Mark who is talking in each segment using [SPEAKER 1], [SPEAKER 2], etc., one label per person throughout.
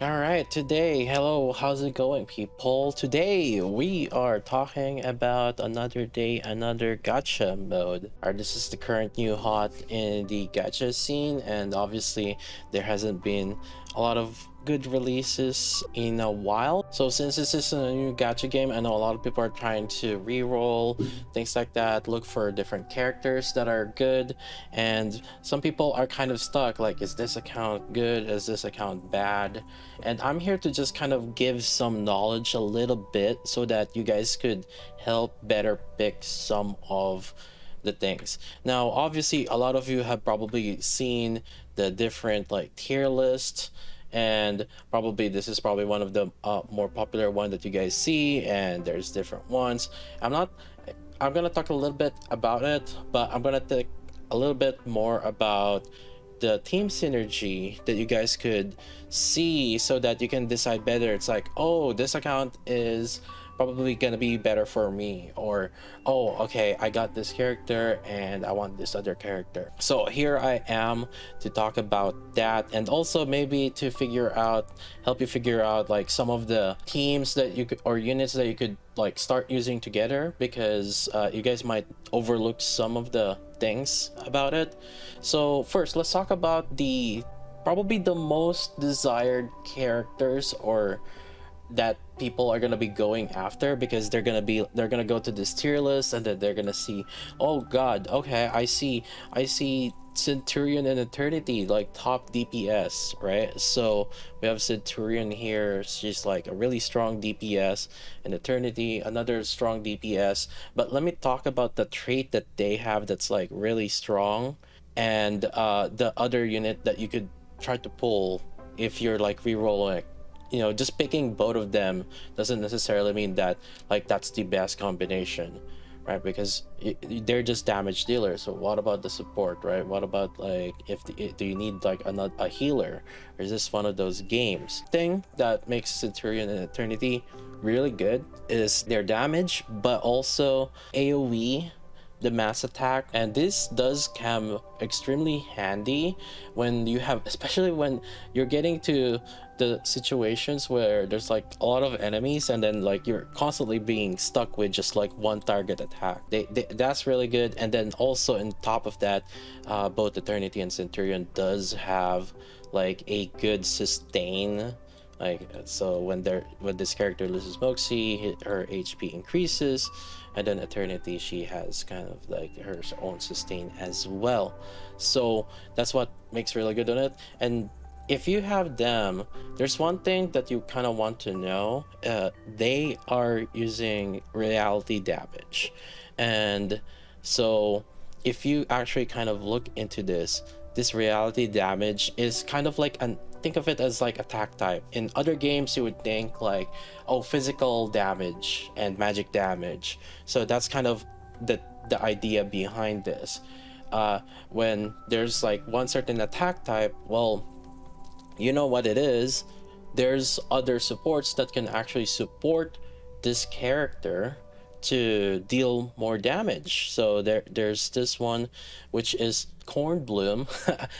[SPEAKER 1] All right, today, hello, how's it going, people? Today we are talking about another day, another gacha mode. This is the current new hot in the gacha scene, and obviously there hasn't been a lot of good releases in a while. So since this is a new gacha game, I know a lot of people are trying to re-roll things like that, look for different characters that are good, and some people are kind of stuck. Like, is this account good? Is this account bad? And I'm here to just kind of give some knowledge a little bit so that you guys could help better pick some of the things. Now, obviously, a lot of you have probably seen the different like tier lists, and probably this is probably one of the more popular one that you guys see, and there's different ones. I'm gonna talk a little bit about it, but I'm gonna take a little bit more about the team synergy that you guys could see so that you can decide better. It's like, oh, this account is probably gonna be better for me, or oh, okay, I got this character and I want this other character. So here I am to talk about that, and also maybe to help you figure out like some of the teams that you could, or units that you could like start using together, because you guys might overlook some of the things about it. So first, let's talk about the probably the most desired characters, or that people are gonna be going after, because they're gonna go to this tier list, and then they're gonna see, oh god, okay, I see Centurion and Eternity, like top DPS, right? So we have Centurion here, she's like a really strong DPS, and Eternity, another strong DPS. But let me talk about the trait that they have that's like really strong, and the other unit that you could try to pull if you're like re-rolling. Just picking both of them doesn't necessarily mean that like that's the best combination, right? Because they're just damage dealers. So what about the support, right? What about like do you need like a healer, or is this one of those games? Thing that makes Centurion and Eternity really good is their damage, but also AoE, the mass attack. And this does come extremely handy when you have, especially when you're getting to the situations where there's like a lot of enemies, and then like you're constantly being stuck with just like one target attack. That's really good. And then also on top of that, both Eternity and Centurion does have like a good sustain. Like, so when this character loses Moxie, her HP increases, and then Eternity, she has kind of like her own sustain as well. So that's what makes really good on it. And if you have them, there's one thing that you kind of want to know. They are using reality damage, and so if you actually kind of look into this reality damage is kind of like an, think of it as like attack type. In other games you would think like, oh, physical damage and magic damage. So that's kind of the idea behind this. When there's like one certain attack type, well, you know what it is. There's other supports that can actually support this character to deal more damage. So there's this one, which is Cornbloom.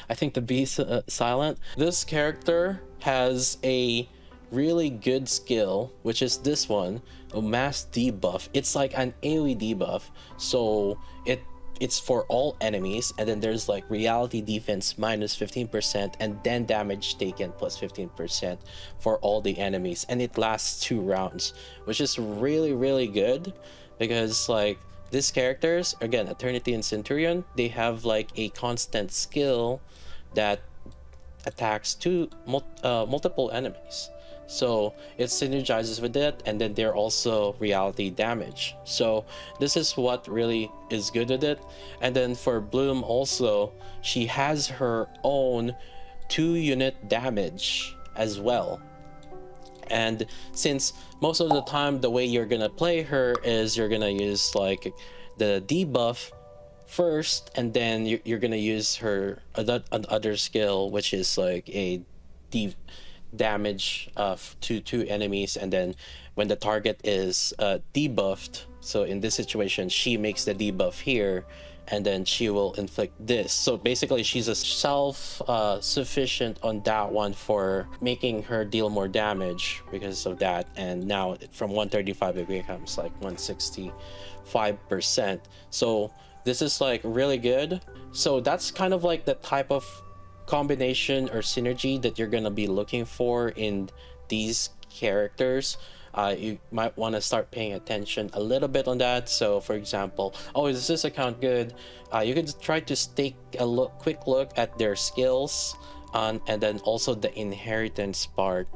[SPEAKER 1] I think the B's silent. This character has a really good skill, which is this one, a mass debuff. It's like an AoE debuff, so it's for all enemies, and then there's like reality defense minus 15%, and then damage taken plus 15% for all the enemies, and it lasts 2 rounds, which is really good, because like these characters, again, Eternity and Centurion, they have like a constant skill that attacks multiple enemies. So it synergizes with it, and then they're also reality damage. So this is what really is good with it. And then for Bloom also, she has her own 2-unit damage as well. And since most of the time the way you're gonna play her is you're gonna use like the debuff first, and then you're gonna use her other skill, which is like a damage to 2 enemies, and then when the target is debuffed, so in this situation she makes the debuff here, and then she will inflict this. So basically she's a self sufficient on that one for making her deal more damage because of that. And now from 135 it becomes like 165%. So this is like really good. So that's kind of like the type of combination or synergy that you're gonna be looking for in these characters. You might want to start paying attention a little bit on that. So for example, oh, is this account good? You could try to take a quick look at their skills, and then also the inheritance part,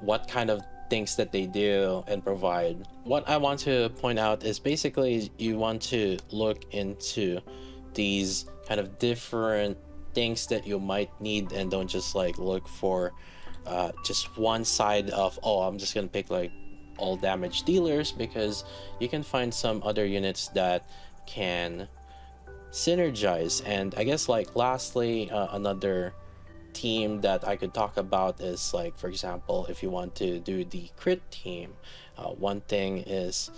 [SPEAKER 1] what kind of things that they do and provide. What I want to point out is basically you want to look into these kind of different things that you might need, and don't just like look for just one side of, oh, I'm just gonna pick like all damage dealers, because you can find some other units that can synergize. And I guess like lastly, another team that I could talk about is like, for example, if you want to do the crit team, one thing is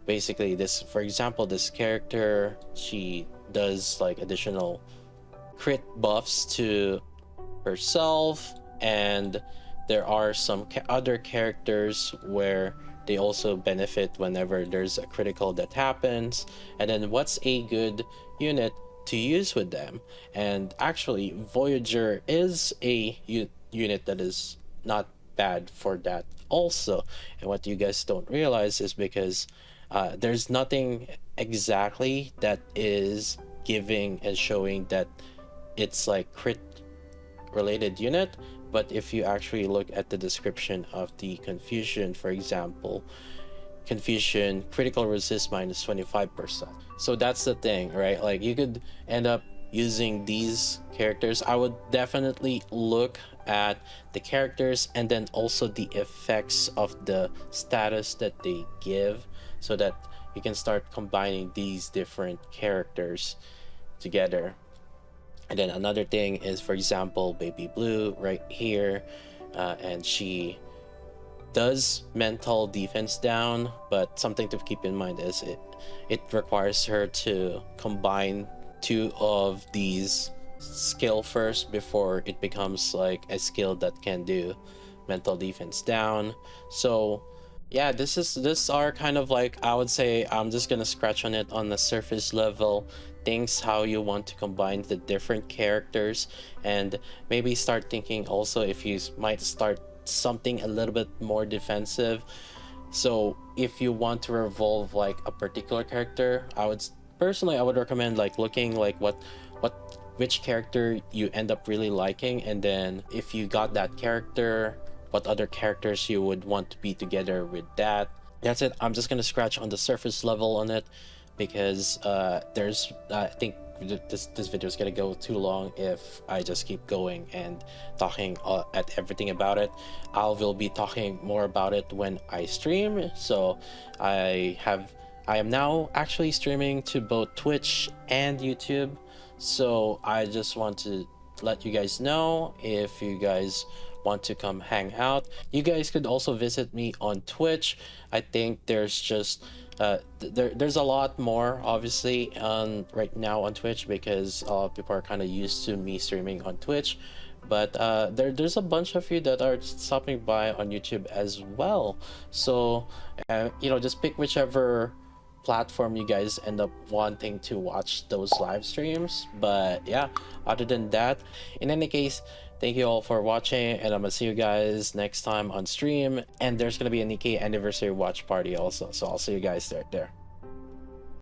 [SPEAKER 1] basically this. For example, this character, she does like additional crit buffs to herself, and there are some other characters where they also benefit whenever there's a critical that happens. And then what's a good unit to use with them? And actually Voyager is a unit that is not bad for that also. And what you guys don't realize is because there's nothing exactly that is giving and showing that it's like crit related unit. But if you actually look at the description of the confusion, for example, confusion critical resist minus 25%. So that's the thing, right? Like you could end up using these characters. I would definitely look at the characters and then also the effects of the status that they give, so that you can start combining these different characters together. And then another thing is, for example, Baby Blue right here, and she does mental defense down, but something to keep in mind is it requires her to combine two of these skill first before it becomes like a skill that can do mental defense down. So yeah, this are kind of like, I would say I'm just gonna scratch on it on the surface level things, how you want to combine the different characters, and maybe start thinking also if you might start something a little bit more defensive. So if you want to revolve like a particular character, I would recommend like looking like which character you end up really liking, and then if you got that character, what other characters you would want to be together with that. That's it. I'm just gonna scratch on the surface level on it, because there's I think this video is gonna go too long if I just keep going and talking at everything about it. I will be talking more about it when I stream. So I am now actually streaming to both Twitch and YouTube, so I just want to let you guys know, if you guys want to come hang out, you guys could also visit me on Twitch. I think there's just there's a lot more obviously right now on Twitch, because a lot of people are kind of used to me streaming on Twitch, but there's a bunch of you that are stopping by on YouTube as well. So you know, just pick whichever platform you guys end up wanting to watch those live streams. But yeah, other than that, in any case, thank you all for watching, and I'm gonna see you guys next time on stream. And there's gonna be a Nikkei anniversary watch party also, so I'll see you guys there.